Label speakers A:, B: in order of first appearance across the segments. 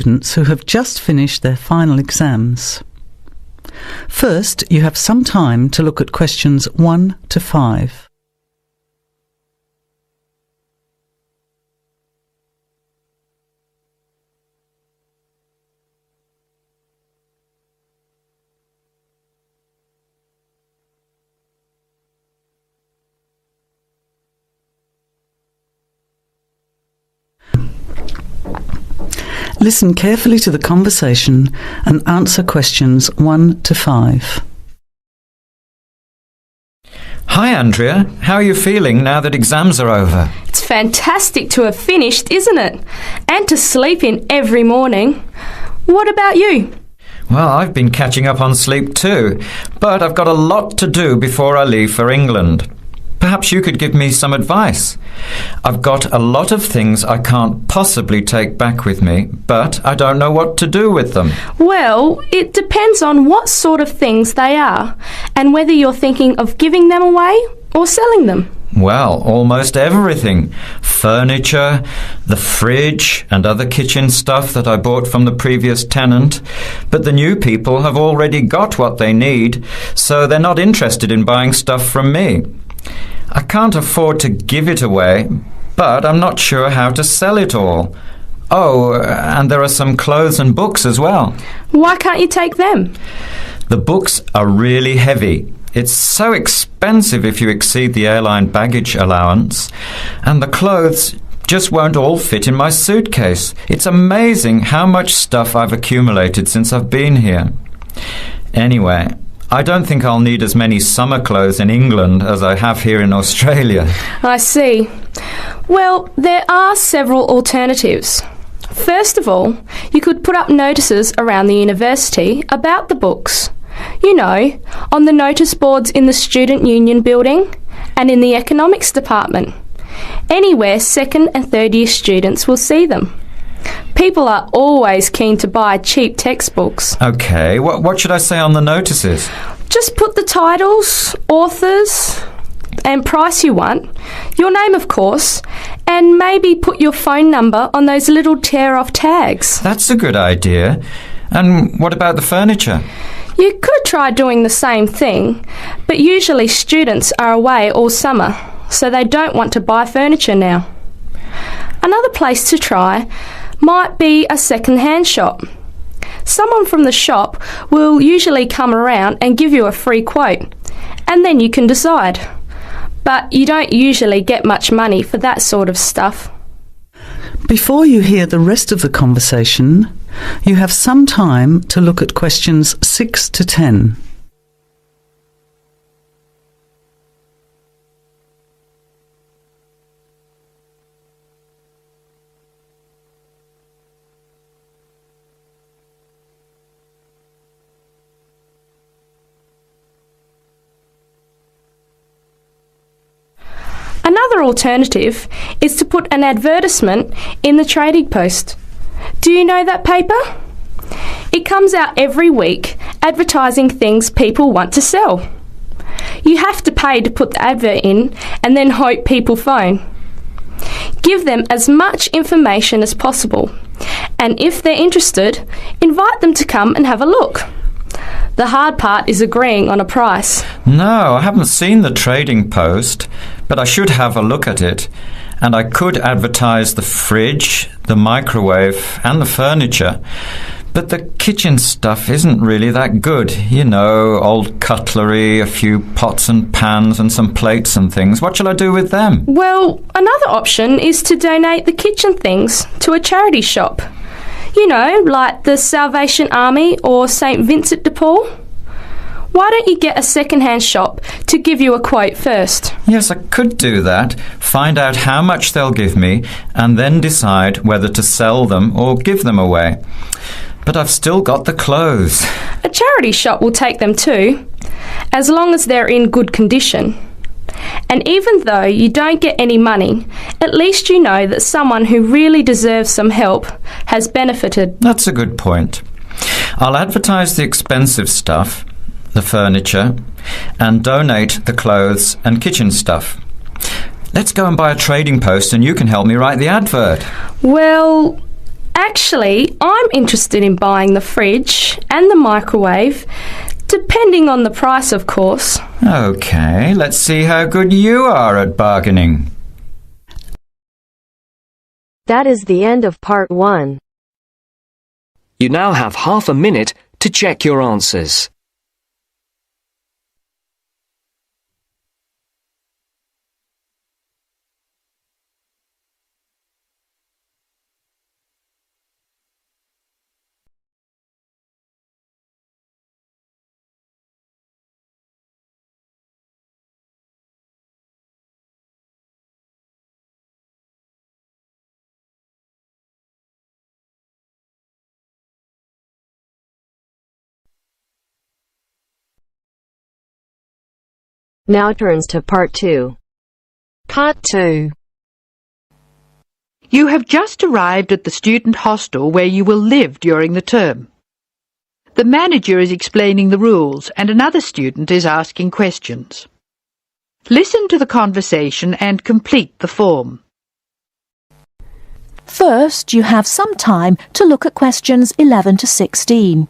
A: Students who have just finished their final exams. First, you have some time to look at questions 1 to 5. Listen carefully to the conversation and answer questions 1 to 5.
B: Hi Andrea, how are you feeling now that exams are over?
C: It's fantastic to have finished, isn't it? And to sleep in every morning. What about you?
B: Well, I've been catching up on sleep too, but I've got a lot to do before I leave for England. Perhaps you could give me some advice. I've got a lot of things I can't possibly take back with me, but I don't know what to do with them.
C: Well, it depends on what sort of things they are and whether you're thinking of giving them away or selling them.
B: Well, almost everything. Furniture, the fridge and other kitchen stuff that I bought from the previous tenant. But the new people have already got what they need, so they're not interested in buying stuff from me. I can't afford to give it away, but I'm not sure how to sell it all. Oh, and there are some clothes and books as well.
C: Why can't you take them?
B: The books are really heavy. It's so expensive if you exceed the airline baggage allowance. And the clothes just won't all fit in my suitcase. It's amazing how much stuff I've accumulated since I've been here. Anyway, I don't think I'll need as many summer clothes in England as I have here in Australia.
C: I see. Well, there are several alternatives. First of all, you could put up notices around the university about the books. You know, on the notice boards in the Student Union building and in the economics department. Anywhere second and third year students will see them. People are always keen to buy cheap textbooks.
B: OK, what should I say on the notices?
C: Just put the titles, authors and price you want, your name of course, and maybe put your phone number on those little tear-off tags.
B: That's a good idea. And what about the furniture?
C: You could try doing the same thing, but usually students are away all summer, so they don't want to buy furniture now. Another place to try might be a second-hand shop. Someone from the shop will usually come around and give you a free quote, and then you can decide. But you don't usually get much money for that sort of stuff.
A: Before you hear the rest of the conversation, you have some time to look at questions 6 to 10.
C: Another alternative is to put an advertisement in the Trading Post. Do you know that paper? It comes out every week advertising things people want to sell. You have to pay to put the advert in and then hope people phone. Give them as much information as possible, and if they're interested, invite them to come and have a look. The hard part is agreeing on a price.
B: No, I haven't seen the Trading Post, but I should have a look at it. And I could advertise the fridge, the microwave and the furniture. But the kitchen stuff isn't really that good. You know, old cutlery, a few pots and pans and some plates and things. What shall I do with them?
C: Well, another option is to donate the kitchen things to a charity shop. You know, like the Salvation Army or St Vincent de Paul. Why don't you get a second-hand shop to give you a quote first?
B: Yes, I could do that. Find out how much they'll give me and then decide whether to sell them or give them away. But I've still got the clothes.
C: A charity shop will take them too, as long as they're in good condition. And even though you don't get any money, at least you know that someone who really deserves some help has benefited.
B: That's a good point. I'll advertise the expensive stuff, the furniture, and donate the clothes and kitchen stuff. Let's go and buy a Trading Post and you can help me write the advert.
C: Well, Actually, I'm interested in buying the fridge and the microwave, depending on the price, of course.
B: OK, let's see how good you are at bargaining.
D: That is the end of part 1.
E: You now have half a minute to check your answers.
D: Now turns to part 2.
F: Part 2. You have just arrived at the student hostel where you will live during the term. The manager is explaining the rules and another student is asking questions. Listen to the conversation and complete the form.
G: First, you have some time to look at questions 11 to 16.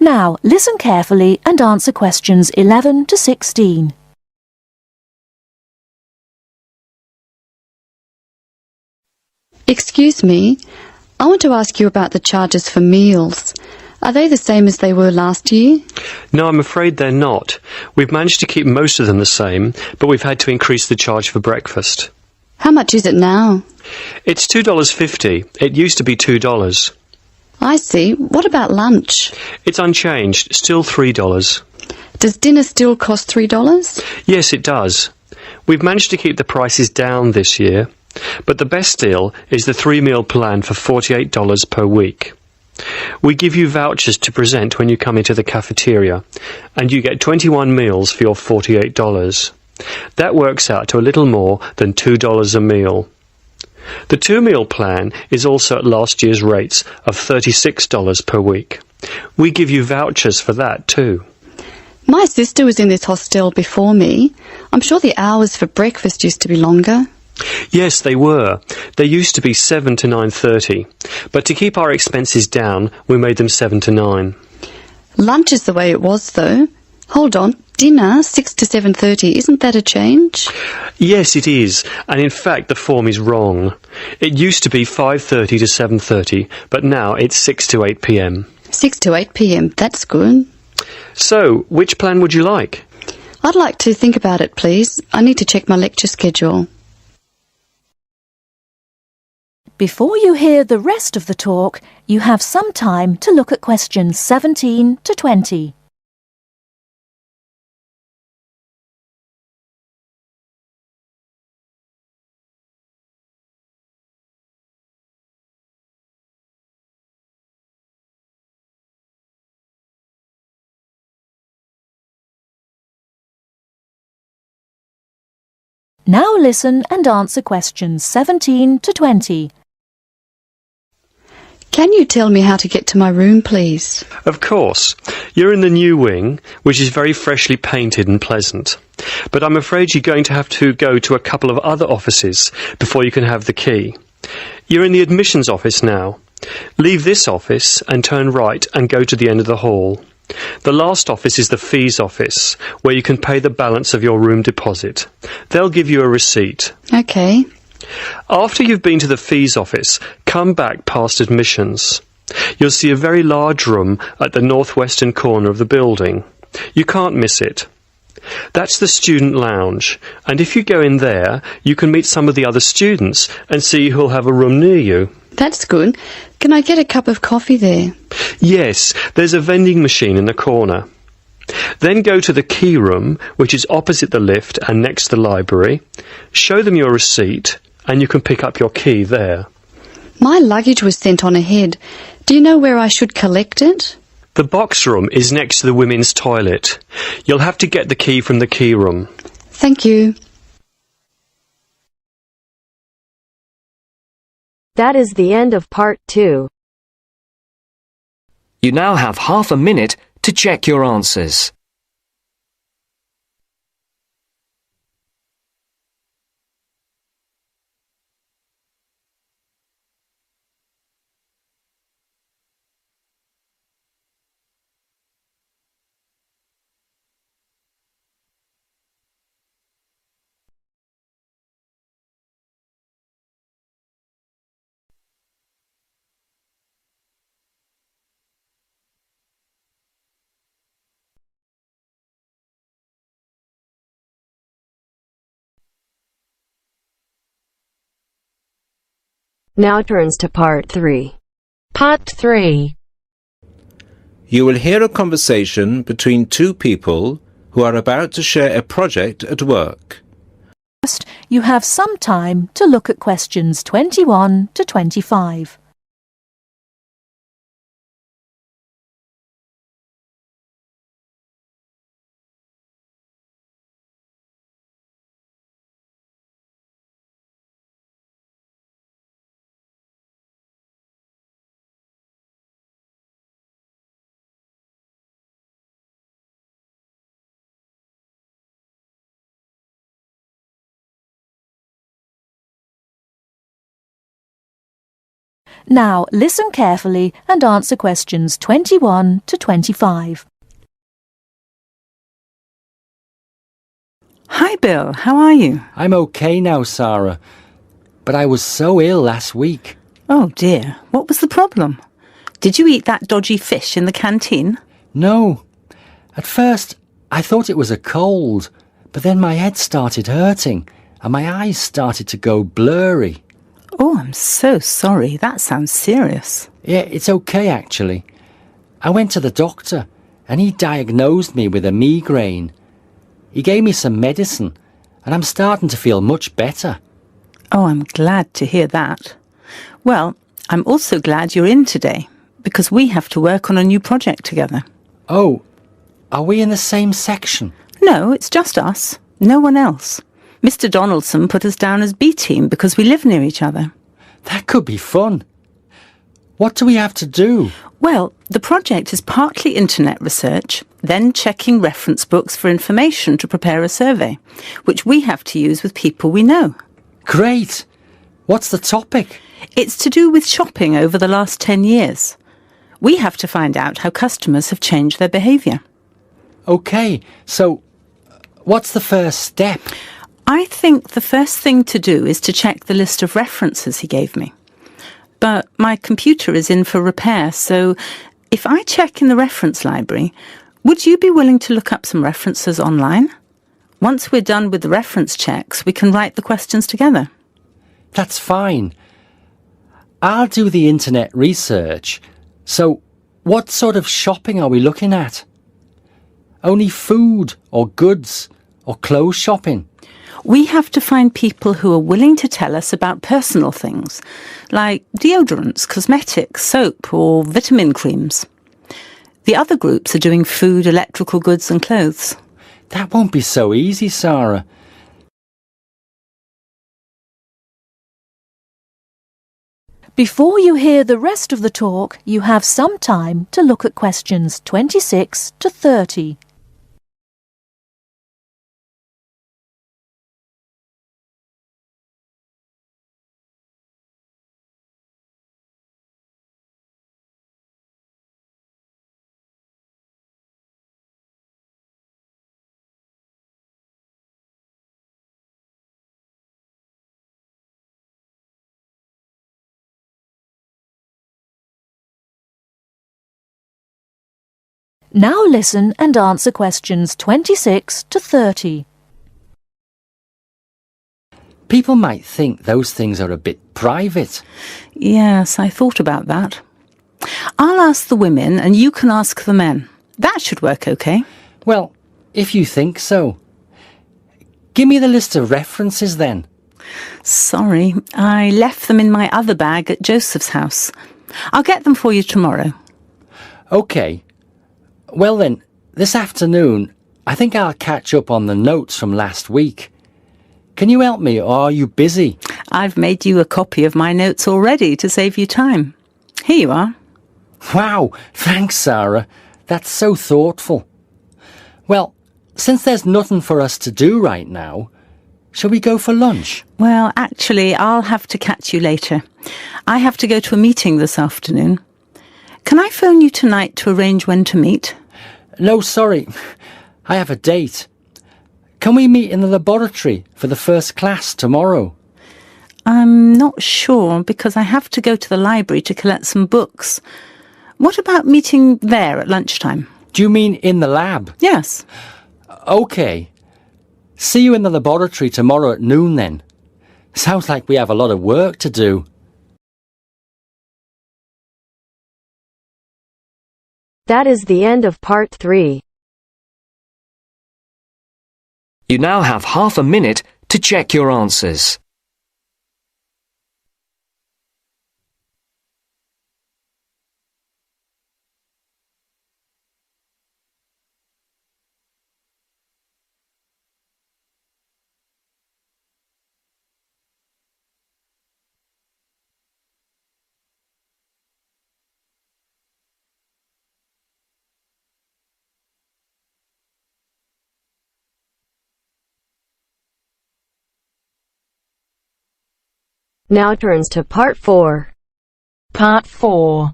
G: Now, listen carefully and answer questions 11 to 16.
H: Excuse me, I want to ask you about the charges for meals. Are they the same as they were last year?
I: No, I'm afraid they're not. We've managed to keep most of them the same, but we've had to increase the charge for breakfast.
H: How much is it now?
I: It's $2.50. It used to be $2.
H: I see. What about lunch?
I: It's unchanged, still $3.
H: Does dinner still cost $3?
I: Yes, it does. We've managed to keep the prices down this year, but the best deal is the 3-meal plan for $48 per week. We give you vouchers to present when you come into the cafeteria, and you get 21 meals for your $48. That works out to a little more than $2 a meal. The 2-meal plan is also at last year's rates of $36 per week. We give you vouchers for that too.
H: My sister was in this hostel before me. I'm sure the hours for breakfast used to be longer.
I: Yes, they were. They used to be 7 to 9:30, but to keep our expenses down, we made them 7 to 9.
H: Lunch is the way it was, though. Hold on. Dinner, 6 to 7:30. Isn't that a change?
I: Yes, it is, and in fact the form is wrong. It used to be 5:30 to 7:30, but now it's 6 to 8 p.m.
H: 6 to 8 p.m. That's good.
I: So, which plan would you like?
H: I'd like to think about it, please. I need to check my lecture schedule.
G: Before you hear the rest of the talk, you have some time to look at questions 17 to 20. Now listen and answer questions 17 to 20.
H: Can you tell me how to get to my room, please?
I: Of course. You're in the new wing, which is very freshly painted and pleasant. But I'm afraid you're going to have to go to a couple of other offices before you can have the key. You're in the admissions office now. Leave this office and turn right and go to the end of the hall. The last office is the fees office, where you can pay the balance of your room deposit. They'll give you a receipt.
H: OK.
I: After you've been to the fees office, come back past admissions. You'll see a very large room at the northwestern corner of the building. You can't miss it. That's the student lounge, and if you go in there, you can meet some of the other students and see who'll have a room near you.
H: That's good. Can I get a cup of coffee there?
I: Yes, there's a vending machine in the corner. Then go to the key room, which is opposite the lift and next to the library. Show them your receipt, and you can pick up your key there.
H: My luggage was sent on ahead. Do you know where I should collect it?
I: The box room is next to the women's toilet. You'll have to get the key from the key room.
H: Thank you.
D: That is the end of part 2.
E: You now have half a minute to check your answers.
D: Now turns to part 3. Part 3.
J: You will hear a conversation between two people who are about to share a project at work.
G: First, you have some time to look at questions 21 to 25. Now listen carefully and answer questions 21 to 25.
A: Hi, Bill. How are you?
K: I'm okay now, Sarah. But I was so ill last week.
A: Oh, dear. What was the problem? Did you eat that dodgy fish in the canteen?
K: No. At first, I thought it was a cold, but then my head started hurting and my eyes started to go blurry.
A: Oh, I'm so sorry. That sounds serious.
K: Yeah, it's okay actually. I went to the doctor and he diagnosed me with a migraine. He gave me some medicine and I'm starting to feel much better.
A: Oh, I'm glad to hear that. Well, I'm also glad you're in today because we have to work on a new project together.
K: Oh, are we in the same section?
A: No, it's just us. No one else. Mr. Donaldson put us down as B team because we live near each other.
K: That could be fun. What do we have to do?
A: Well, the project is partly internet research, then checking reference books for information to prepare a survey, which we have to use with people we know.
K: Great! What's the topic?
A: It's to do with shopping over the last 10 years. We have to find out how customers have changed their behaviour.
K: OK, so what's the first step?
A: I think the first thing to do is to check the list of references he gave me. But my computer is in for repair, so if I check in the reference library, would you be willing to look up some references online? Once we're done with the reference checks, we can write the questions together.
K: That's fine. I'll do the internet research. So, what sort of shopping are we looking at? Only food or goods or clothes shopping?
A: We have to find people who are willing to tell us about personal things, like deodorants, cosmetics, soap, or vitamin creams. The other groups are doing food, electrical goods and clothes.
K: That won't be so easy, Sarah.
G: Before you hear the rest of the talk, you have some time to look at questions 26 to 30. Now listen and answer questions 26 to 30.
K: People might think those things are a bit private.
A: Yes, I thought about that. I'll ask the women and you can ask the men. That should work okay.
K: Well, if you think so. Give me the list of references then.
A: Sorry, I left them in my other bag at Joseph's house. I'll get them for you tomorrow.
K: OK. Well then, this afternoon, I think I'll catch up on the notes from last week. Can you help me, or are you busy?
A: I've made you a copy of my notes already to save you time. Here you are.
K: Wow, thanks, Sarah. That's so thoughtful. Well, since there's nothing for us to do right now, shall we go for lunch?
A: Well, actually, I'll have to catch you later. I have to go to a meeting this afternoon. Can I phone you tonight to arrange when to meet?
K: No, sorry. I have a date. Can we meet in the laboratory for the first class tomorrow?
A: I'm not sure because I have to go to the library to collect some books. What about meeting there at lunchtime?
K: Do you mean in the lab?
A: Yes.
K: OK. See you in the laboratory tomorrow at noon then. Sounds like we have a lot of work to do.
D: That is the end of part 3.
E: You now have half a minute to check your answers.
D: Now turns to part 4.
G: Part 4.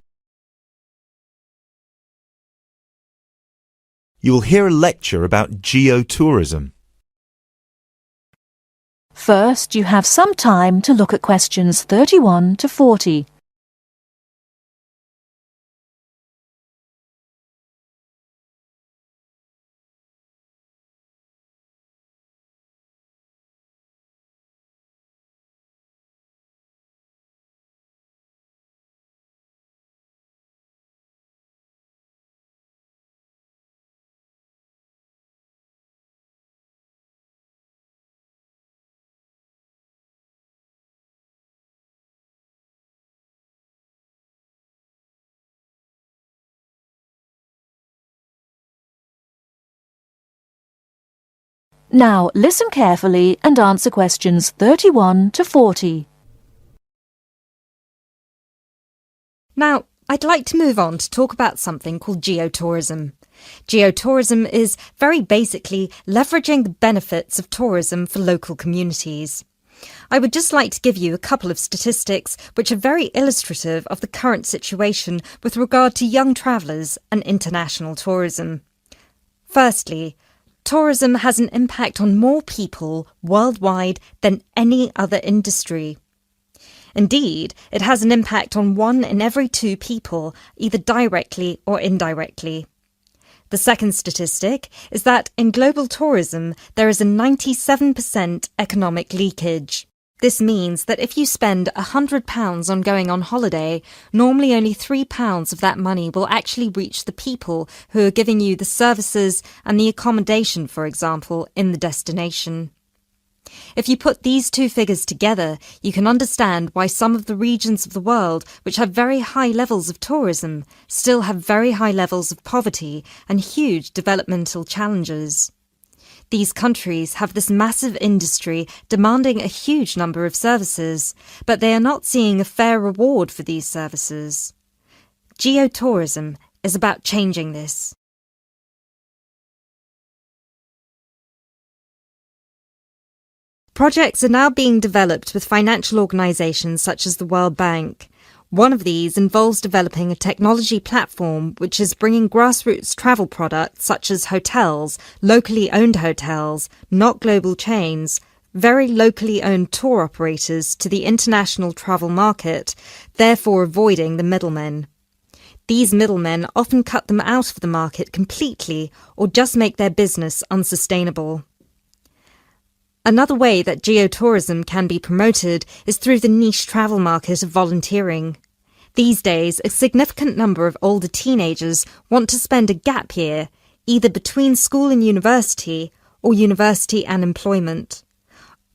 L: You will hear a lecture about geotourism.
G: First, you have some time to look at questions 31 to 40. Now listen carefully and answer questions 31 to 40.
M: Now, I'd like to move on to talk about something called geotourism. Geotourism is very basically leveraging the benefits of tourism for local communities. I would just like to give you a couple of statistics which are very illustrative of the current situation with regard to young travellers and international tourism. Firstly, tourism has an impact on more people worldwide than any other industry. Indeed, it has an impact on 1 in every 2 people, either directly or indirectly. The second statistic is that in global tourism, there is a 97% economic leakage. This means that if you spend £100 on going on holiday, normally only £3 of that money will actually reach the people who are giving you the services and the accommodation, for example, in the destination. If you put these two figures together, you can understand why some of the regions of the world which have very high levels of tourism still have very high levels of poverty and huge developmental challenges. These countries have this massive industry demanding a huge number of services, but they are not seeing a fair reward for these services. Geotourism is about changing this. Projects are now being developed with financial organisations such as the World Bank. One of these involves developing a technology platform which is bringing grassroots travel products such as hotels, locally owned hotels, not global chains, very locally owned tour operators to the international travel market, therefore avoiding the middlemen. These middlemen often cut them out of the market completely or just make their business unsustainable. Another way that geotourism can be promoted is through the niche travel market of volunteering. These days, a significant number of older teenagers want to spend a gap year, either between school and university or university and employment.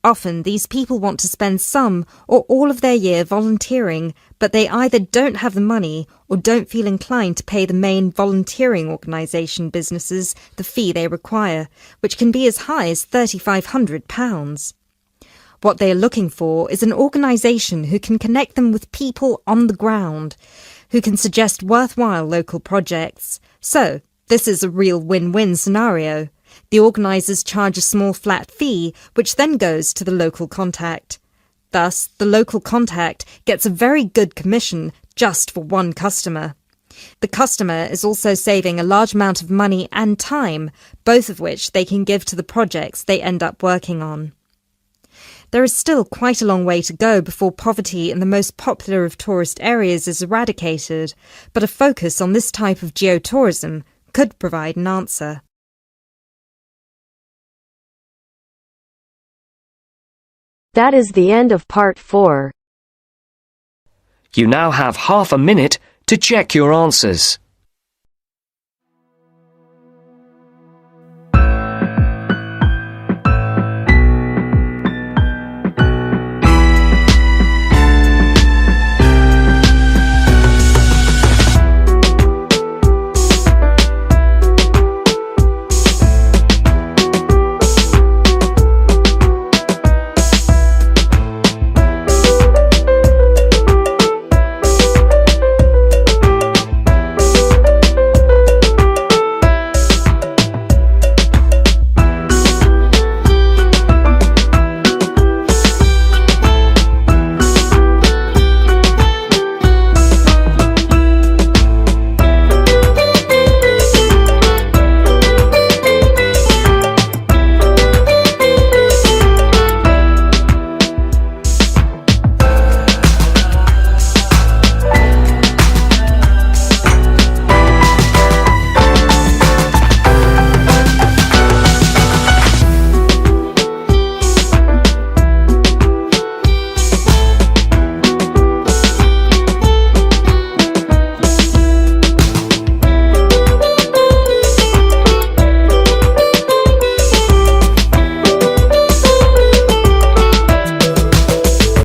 M: Often these people want to spend some or all of their year volunteering, but they either don't have the money or don't feel inclined to pay the main volunteering organisation businesses the fee they require, which can be as high as £3,500. What they are looking for is an organisation who can connect them with people on the ground, who can suggest worthwhile local projects. So, this is a real win-win scenario. The organisers charge a small flat fee, which then goes to the local contact. Thus, the local contact gets a very good commission just for one customer. The customer is also saving a large amount of money and time, both of which they can give to the projects they end up working on. There is still quite a long way to go before poverty in the most popular of tourist areas is eradicated, but a focus on this type of geotourism could provide an answer.
D: That is the end of part 4.
E: You now have half a minute to check your answers.